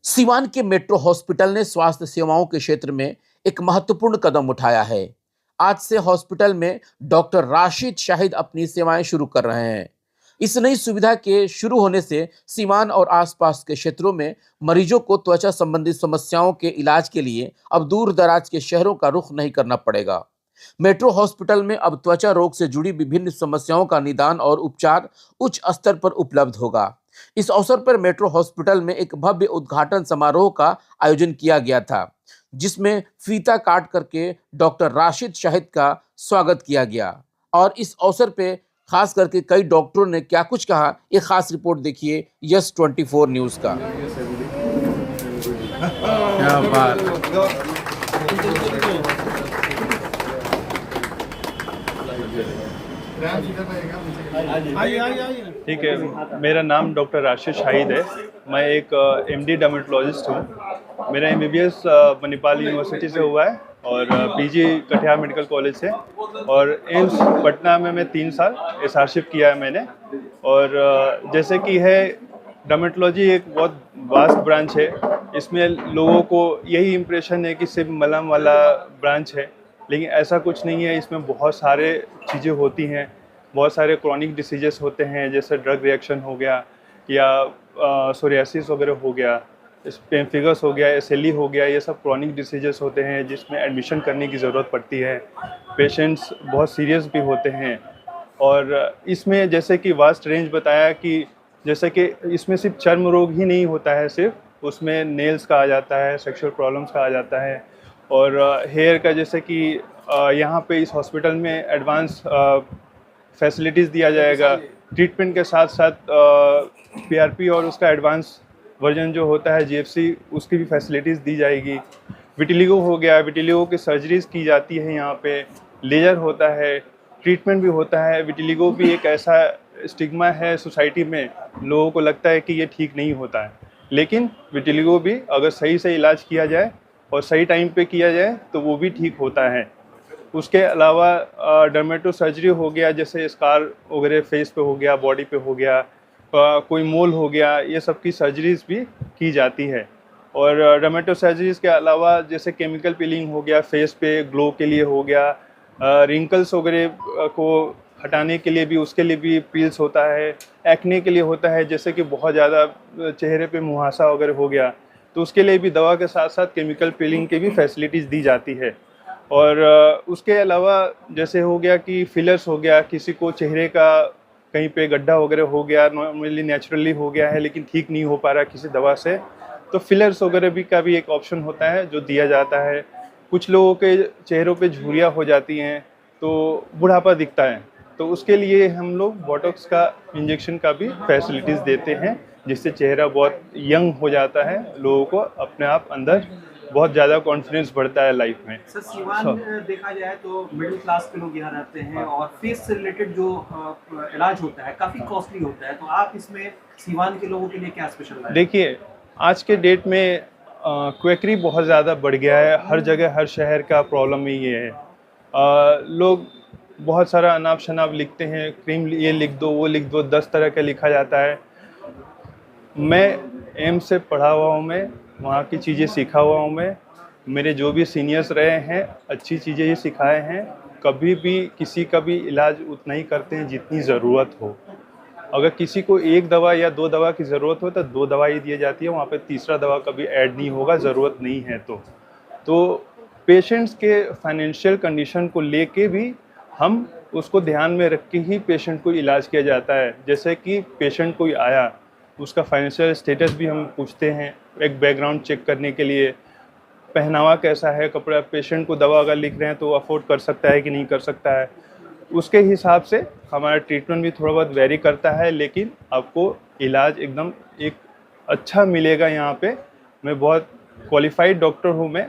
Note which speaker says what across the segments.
Speaker 1: सीवान के metro hospital ने स्वास्थ्य सेवाओं के क्षेत्र में एक महत्वपूर्ण कदम उठाया है। आज से हॉस्पिटल में डॉक्टर राशिद शाहिद अपनी सेवाएं शुरू कर रहे हैं। इस नई सुविधा के शुरू होने से सीवान और आसपास के क्षेत्रों में मरीजों को त्वचा संबंधी समस्याओं के इलाज के लिए अब दूर दराज के शहरों का रुख नहीं करना पड़ेगा। मेट्रो हॉस्पिटल में अब त्वचा रोग से जुड़ी विभिन्न समस्याओं का निदान और उपचार उच्च स्तर पर उपलब्ध होगा। इस अवसर पर मेट्रो हॉस्पिटल में एक भव्य उद्घाटन समारोह का आयोजन किया गया था, जिसमें फीता काट करके डॉक्टर राशिद शाहिद का स्वागत किया गया। और इस अवसर पे खास करके कई डॉक्टरों ने क्या कुछ कहा, एक खास रिपोर्ट देखिए यस 24 न्यूज का। क्या बात।
Speaker 2: ठीक है, मेरा नाम डॉक्टर राशिद शाहिद है। मैं एक एमडी डर्मेटोलॉजिस्ट हूँ। मेरा एमबीबीएस मणिपाल यूनिवर्सिटी से हुआ है और पीजी कटिहार मेडिकल कॉलेज से, और एम्स पटना में मैं 3 साल एसआरशिप किया है मैंने। और जैसे कि है, डर्मेटोलॉजी एक बहुत वास्ट ब्रांच है। इसमें लोगों को यही इम्प्रेशन है कि सिर्फ मलहम वाला ब्रांच है, लेकिन ऐसा कुछ नहीं है। इसमें बहुत सारे चीज़ें होती हैं, बहुत सारे क्रॉनिक डिसीजेस होते हैं, जैसे ड्रग रिएक्शन हो गया या सोरियासिस वगैरह हो गया, पेम्फिगस हो गया, एसएलई हो गया। ये सब क्रॉनिक डिसीजेस होते हैं जिसमें एडमिशन करने की ज़रूरत पड़ती है। पेशेंट्स बहुत सीरियस भी होते हैं। और इसमें जैसे कि वास्ट रेंज बताया कि जैसे कि इसमें सिर्फ चर्म रोग ही नहीं होता है, सिर्फ उसमें नेल्स का आ जाता है, सेक्सुअल प्रॉब्लम्स का आ जाता है, और हेयर का। जैसे कि यहाँ पे इस हॉस्पिटल में एडवांस फैसिलिटीज़ दिया जाएगा। ट्रीटमेंट के साथ साथ पीआरपी और उसका एडवांस वर्जन जो होता है जीएफसी, उसकी भी फैसिलिटीज़ दी जाएगी। विटिलिगो हो गया, विटिलिगो की सर्जरीज़ की जाती है यहाँ पे, लेजर होता है, ट्रीटमेंट भी होता है। विटिलिगो भी एक ऐसा स्टिग्मा है सोसाइटी में, लोगों को लगता है कि ये ठीक नहीं होता है, लेकिन विटिलिगो भी अगर सही से इलाज किया जाए और सही टाइम पे किया जाए तो वो भी ठीक होता है। उसके अलावा डर्मेटो सर्जरी हो गया, जैसे स्कार वगैरह फेस पे हो गया, बॉडी पे हो गया, कोई मोल हो गया, ये सब की सर्जरीज भी की जाती है। और डर्मेटो सर्जरीज के अलावा जैसे केमिकल पीलिंग हो गया, फेस पे ग्लो के लिए हो गया, रिंकल्स वगैरह को हटाने के लिए भी, उसके लिए भी पील्स होता है। एक्ने के लिए होता है, जैसे कि बहुत ज़्यादा चेहरे पे मुहासा वगैरह हो गया, तो उसके लिए भी दवा के साथ साथ केमिकल पीलिंग की भी फैसिलिटीज़ दी जाती है। और उसके अलावा जैसे हो गया कि फिलर्स हो गया, किसी को चेहरे का कहीं पे गड्ढा वगैरह हो गया, नॉर्मली नेचुरली हो गया है लेकिन ठीक नहीं हो पा रहा किसी दवा से, तो फिलर्स वगैरह भी का भी एक ऑप्शन होता है जो दिया जाता है। कुछ लोगों के चेहरों पे झुर्रियाँ हो जाती हैं तो बुढ़ापा दिखता है, तो उसके लिए हम लोग बोटॉक्स का इंजेक्शन का भी फैसिलिटीज़ देते हैं, जिससे चेहरा बहुत यंग हो जाता है, लोगों को अपने आप अंदर बहुत ज़्यादा कॉन्फिडेंस बढ़ता है लाइफ में।
Speaker 3: सर, सीवान देखा जाए तो मिडिल क्लास के लोग यहाँ रहते हैं और फेस से रिलेटेड जो इलाज होता है काफ़ी कॉस्टली होता है, तो आप इसमें सीवान के लोगों के लिए क्या स्पेशल है?
Speaker 2: देखिए, आज के डेट में क्वेकरी बहुत ज़्यादा बढ़ गया है। हर जगह हर शहर का प्रॉब्लम ही ये है। लोग बहुत सारा अनाप शनाप लिखते हैं, क्रीम ये लिख दो, वो लिख दो, 10 तरह का लिखा जाता है। मैं एम्स से पढ़ा हुआ हूँ, मैं वहाँ की चीज़ें सीखा हुआ हूँ। मैं, मेरे जो भी सीनियर्स रहे हैं अच्छी चीज़ें ही सिखाए हैं। कभी भी किसी का भी इलाज उतना ही करते हैं जितनी ज़रूरत हो। अगर किसी को 1 दवा या 2 दवा की ज़रूरत हो तो 2 दवा ही दी जाती है, वहाँ पे तीसरा दवा कभी ऐड नहीं होगा, ज़रूरत नहीं है तो पेशेंट्स के फाइनेंशियल कंडीशन को लेके भी हम उसको ध्यान में रख के ही पेशेंट को इलाज किया जाता है। जैसे कि पेशेंट कोई आया, उसका फाइनेंशियल स्टेटस भी हम पूछते हैं एक बैकग्राउंड चेक करने के लिए। पहनावा कैसा है, कपड़ा, पेशेंट को दवा अगर लिख रहे हैं तो अफोर्ड कर सकता है कि नहीं कर सकता है, उसके हिसाब से हमारा ट्रीटमेंट भी थोड़ा बहुत वेरी करता है, लेकिन आपको इलाज एकदम एक अच्छा मिलेगा यहाँ पे। मैं बहुत क्वालिफाइड डॉक्टर हूँ, मैं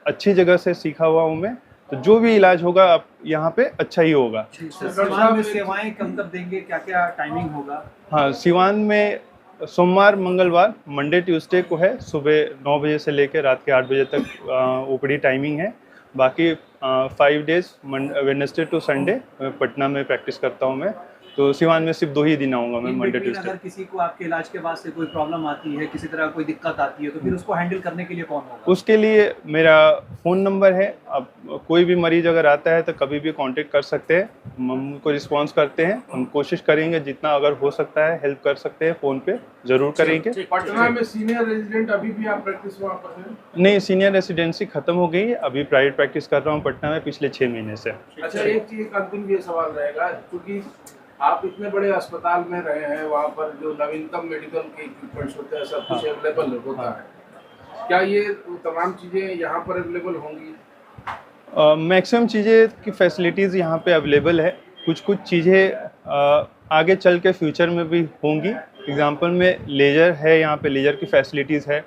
Speaker 2: अच्छी जगह से सीखा हुआ हूँ मैं, तो जो भी इलाज होगा आप यहाँ पे अच्छा ही होगा।
Speaker 3: सीवान में सेवाएं कब कब देंगे, क्या क्या टाइमिंग होगा?
Speaker 2: हाँ, सीवान में सोमवार मंगलवार मंडे ट्यूसडे को है, सुबह 9 बजे से लेकर रात के 8 बजे तक ओपीडी टाइमिंग है। बाकी 5 days Wednesday to Sunday Patna में प्रैक्टिस करता हूँ मैं, तो सिवान में सिर्फ 2 ही दिन आऊँगा मैं,
Speaker 3: इन
Speaker 2: मंडे
Speaker 3: बिटवीन
Speaker 2: ट्यूसडे।
Speaker 3: अगर किसी को आपके इलाज के बाद से कोई प्रॉब्लम आती है, किसी तरह कोई दिक्कत आती है, तो फिर उसको हैंडल करने के लिए कौन होगा?
Speaker 2: उसके लिए मेरा फ़ोन नंबर है, अब कोई भी मरीज़ अगर आता है तो कभी भी कांटेक्ट कर सकते हैं, हम उनको रिस्पॉन्स करते हैं, हम कोशिश करेंगे जितना अगर हो सकता है हेल्प कर सकते हैं, फ़ोन पे ज़रूर करेंगे।
Speaker 4: पटना में सीनियर रेजिडेंट अभी भी आप प्रैक्टिस में वापस हैं?
Speaker 2: नहीं, सीनियर रेसिडेंसी ख़त्म हो गई है, अभी प्राइवेट प्रैक्टिस कर रहा हूँ पटना में पिछले 6 महीने से।
Speaker 4: अच्छा, एक चीज एक अंतिम ये सवाल रहेगा, क्योंकि आप इतने बड़े अस्पताल में रहे हैं, वहाँ पर जो नवीनतम मेडिकल के इक्विपमेंट्स होते हैं, सब कुछ अवेलेबल होता है, क्या ये तमाम चीज़ें यहाँ पर अवेलेबल होंगी?
Speaker 2: मैक्सिमम चीज़ें की फैसिलिटीज़ यहाँ पे अवेलेबल है, कुछ चीज़ें आगे चल के फ्यूचर में भी होंगी। एग्जांपल में लेज़र है, यहाँ पे लेज़र की फैसिलिटीज़ है,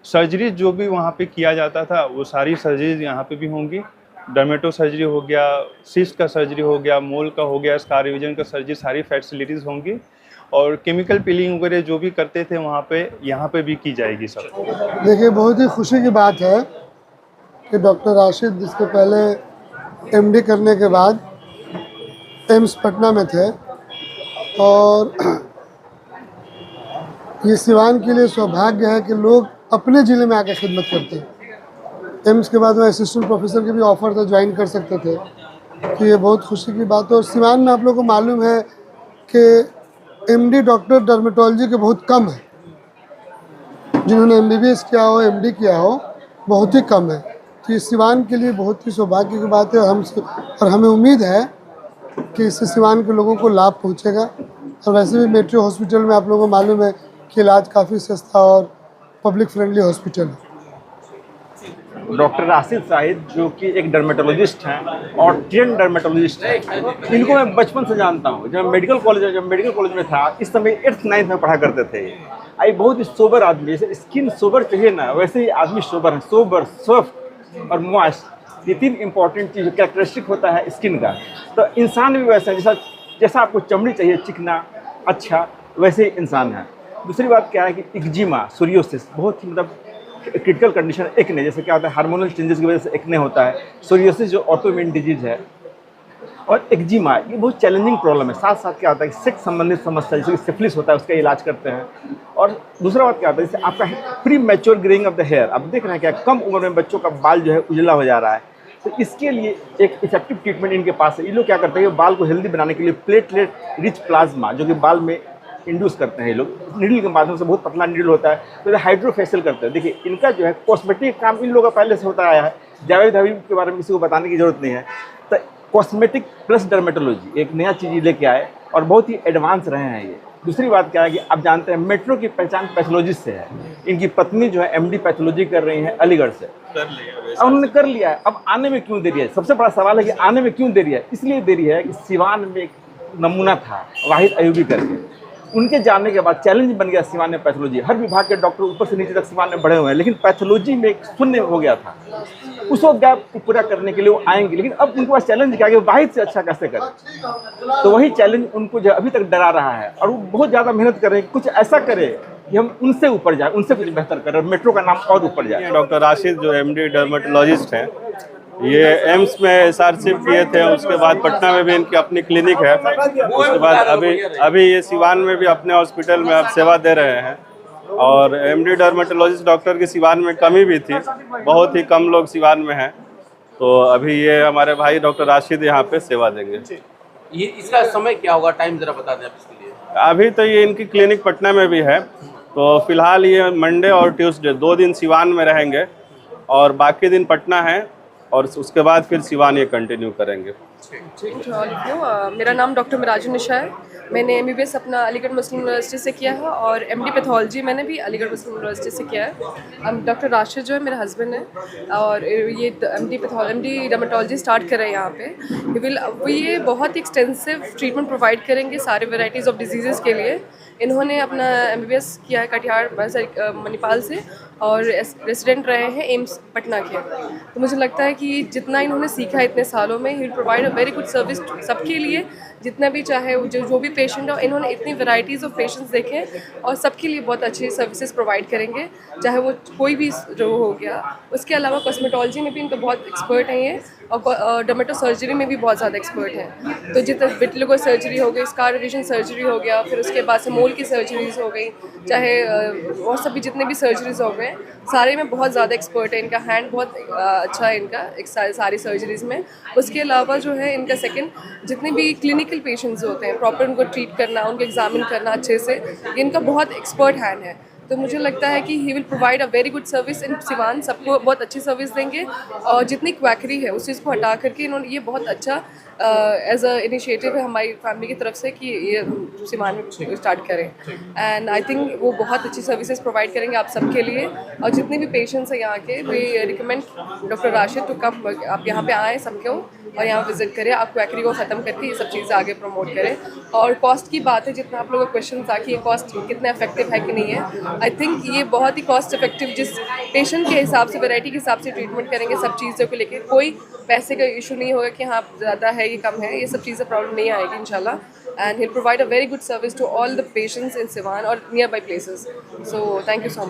Speaker 2: सर्जरी जो भी वहाँ पे किया जाता था वो सारी सर्जरीज यहाँ पे भी होंगी। डर्मेटो सर्जरी हो गया, सिस्ट का सर्जरी हो गया, मोल का हो गया, स्कार रिविजन का सर्जरी, सारी फैसिलिटीज़ होंगी। और केमिकल पीलिंग वगैरह जो भी करते थे वहाँ पे, यहाँ पे भी की जाएगी सब।
Speaker 5: देखिए, बहुत ही खुशी की बात है कि डॉक्टर राशिद, जिसके पहले एमडी करने के बाद एम्स पटना में थे, और ये सिवान के लिए सौभाग्य है कि लोग अपने ज़िले में आकर खिदमत करते हैं। एम्स के बाद में असिस्टेंट प्रोफेसर के भी ऑफर था, ज्वाइन कर सकते थे, तो ये बहुत खुशी की बात है। और सिवान में आप लोगों को मालूम है कि एमडी डॉक्टर डर्मेटोलॉजी के बहुत कम है, जिन्होंने एमबीबीएस किया हो, एमडी किया हो, बहुत ही कम है। तो ये सिवान के लिए बहुत ही सौभाग्य की बात है, और हमें उम्मीद है कि इससे सिवान के लोगों को लाभ पहुंचेगा। और वैसे भी मेट्रो हॉस्पिटल में आप लोगों को मालूम है कि इलाज काफ़ी सस्ता और पब्लिक फ्रेंडली हॉस्पिटल है।
Speaker 6: डॉक्टर राशिद शाहिद, जो कि एक डर्मेटोलॉजिस्ट हैं और ट्रेन डर्मेटोलॉजिस्ट हैं, इनको मैं बचपन से जानता हूँ। जब मेडिकल कॉलेज में था, इस समय 8th-9th में पढ़ा करते थे। आई बहुत ही सोबर आदमी, जैसे स्किन सोबर चाहिए ना, वैसे ही आदमी सोबर है। सोबर, सॉफ्ट और मॉइस्ट, ये 3 इंपॉर्टेंट चीज़ कैरेक्टरिस्टिक होता है स्किन का। तो इंसान भी वैसा है, जैसा आपको चमड़ी चाहिए चिकना अच्छा, वैसे ही इंसान है। दूसरी बात क्या है कि एक्जिमा, सोरियोसिस, बहुत ही मतलब क्रिटिकल कंडीशन एक्ने, जैसे क्या होता है हार्मोनल चेंजेस की वजह से एक्ने होता है। सोरियोसिस जो ऑटोइम्यून डिजीज है, और एक्जिमा ये बहुत चैलेंजिंग प्रॉब्लम है। साथ साथ क्या होता है कि सेक्स संबंधित समस्या जैसे सिफिलिस होता है, उसका इलाज करते हैं। और दूसरा बात क्या होता है, जैसे आपका premature greying of the hair, आप देख रहे हैं क्या कम उम्र में बच्चों का बाल जो है उजला हो जा रहा है। तो इसके लिए एक इफेक्टिव ट्रीटमेंट इनके पास है। ये लोग क्या करते हैं, बाल को हेल्दी बनाने के लिए प्लेटलेट रिच प्लाज्मा, जो कि बाल में इंड्यूस करते हैं ये लोग, नीडल के माध्यम से, बहुत पतला नीडल होता है, तो हाइड्रोफेशियल करते हैं। देखिए, इनका जो है कॉस्मेटिक काम इन लोगों का पहले से होता आया है। जावेद हबीब के बारे में किसी को बताने की जरूरत नहीं है। तो कॉस्मेटिक प्लस डर्मेटोलॉजी एक नया चीज़ लेके आए और बहुत ही एडवांस रहे हैं ये। दूसरी बात क्या है कि आप जानते हैं मेट्रो की पहचान पैथोलॉजिस्ट से है। इनकी पत्नी जो है एमडी पैथोलॉजी कर रही हैं अलीगढ़ से, अब उन्होंने कर लिया है। अब आने में क्यों देरी है? सबसे बड़ा सवाल है कि आने में क्यों देरी है? इसलिए देरी है कि सिवान में एक नमूना था वाहिद अयूबी करके, उनके जाने के बाद चैलेंज बन गया सिवान में पैथोलॉजी। हर विभाग के डॉक्टर ऊपर से नीचे तक सिवान में बढ़े हुए हैं, लेकिन पैथोलॉजी में एक शून्य हो गया था। उस वक्त गैप को पूरा करने के लिए वो आएंगे, लेकिन अब उनके पास चैलेंज क्या है कि वाहिद से अच्छा कैसे करें। तो वही चैलेंज उनको जो अभी तक डरा रहा है, और वो बहुत ज़्यादा मेहनत कर रहे हैं, कुछ ऐसा करे कि हम उनसे ऊपर जाए, उनसे कुछ बेहतर करें, मेट्रो का नाम और ऊपर जाए।
Speaker 2: डॉक्टर राशिद जो एमडी डर्मेटोलॉजिस्ट हैं, ये एम्स में एसआरशिप किए थे, उसके बाद पटना में भी इनकी अपनी क्लिनिक है, उसके बाद अभी ये सिवान में भी अपने हॉस्पिटल में अब सेवा दे रहे हैं। और एमडी डर्मेटोलॉजिस्ट डॉक्टर की सिवान में कमी भी थी, बहुत ही कम लोग सिवान में हैं, तो अभी ये हमारे भाई डॉक्टर राशिद यहाँ पे सेवा देंगे।
Speaker 1: ये इसका समय क्या होगा, टाइम जरा बता दें आप इसके लिए।
Speaker 2: अभी तो ये इनकी क्लिनिक पटना में भी है, तो फिलहाल ये मंडे और ट्यूसडे 2 दिन सिवान में रहेंगे और बाकी दिन पटना है, और उसके बाद फिर सिवान ये कंटिन्यू करेंगे।
Speaker 7: मेरा नाम डॉक्टर मिराजुन निशा है। मैंने एमबीबीएस अपना अलीगढ़ मुस्लिम यूनिवर्सिटी से किया है और एमडी पैथोलॉजी मैंने भी अलीगढ़ मुस्लिम यूनिवर्सिटी से किया है। डॉक्टर राशिद जो है मेरा हस्बैंड है, और ये एमडी डर्मेटोलॉजी स्टार्ट कर रहे हैं यहाँ पे। ये बहुत ही एक्सटेंसिव ट्रीटमेंट प्रोवाइड करेंगे सारे वेराइटीज़ ऑफ डिजीज़ के लिए। इन्होंने अपना एमबीबीएस किया है कटिहार मणिपाल से, और रेसिडेंट रहे हैं एम्स पटना के। तो मुझे लगता है कि जितना इन्होंने सीखा है इतने सालों में, he will provide a very good service सबके लिए, जितना भी चाहे जो भी पेशेंट और इन्होंने इतनी वैरायटीज़ ऑफ पेशेंट्स देखे हैं और सबके लिए बहुत अच्छी सर्विसेज प्रोवाइड करेंगे, चाहे वो कोई भी जो हो गया। उसके अलावा कॉस्मेटोलॉजी में भी इनका बहुत एक्सपर्ट हैं ये, और डर्मेटो सर्जरी में भी बहुत ज़्यादा एक्सपर्ट हैं। तो जितने विटिलिगो सर्जरी हो गई, स्कार रिविजन सर्जरी हो गया, फिर उसके बाद से मोल की सर्जरीज हो गई, चाहे और सभी जितने भी सर्जरीज हो गए, सारे में बहुत ज़्यादा एक्सपर्ट है। इनका हैंड बहुत अच्छा है इनका सारी सर्जरीज में। उसके अलावा जो है इनका सेकंड, जितने भी क्लिनिकल पेशेंट्स होते हैं प्रॉपर उनको ट्रीट करना, उनको एग्जामिन करना अच्छे से, इनका बहुत एक्सपर्ट हैंड है। तो मुझे लगता है कि he will provide a very good service in Siwan, सबको बहुत अच्छी सर्विस देंगे। और जितनी क्वैकरी है उस चीज़ को हटा करके इन्होंने ये बहुत अच्छा एज अ इनिशिएटिव है हमारी फैमिली की तरफ से कि ये सिवान में स्टार्ट करें। एंड आई थिंक वो बहुत अच्छी सर्विसेज प्रोवाइड करेंगे आप सबके लिए। और जितने भी पेशेंट्स हैं यहाँ के, we recommend doctor Rashid to come, आप यहाँ पे आएँ सबको और यहाँ विजिट करें, आप क्वैकरी को ख़त्म करके ये सब चीज़ें आगे प्रमोट करें। और कॉस्ट की बात है, जितना आप लोगों का क्वेश्चन था कि ये कॉस्ट कितना इफेक्टिव है कि नहीं है, आई थिंक ये बहुत ही कॉस्ट इफेक्टिव, जिस पेशेंट के हिसाब से, वैरायटी के हिसाब से ट्रीटमेंट करेंगे सब चीज़ों को लेके, कोई पैसे का इशू नहीं होगा कि हाँ ज़्यादा है ये कम है, ये सब चीज़ें प्रॉब्लम नहीं आएगी इंशाल्लाह। And he provide a very good service to all the patients in Siwan और nearby places. So thank you so much.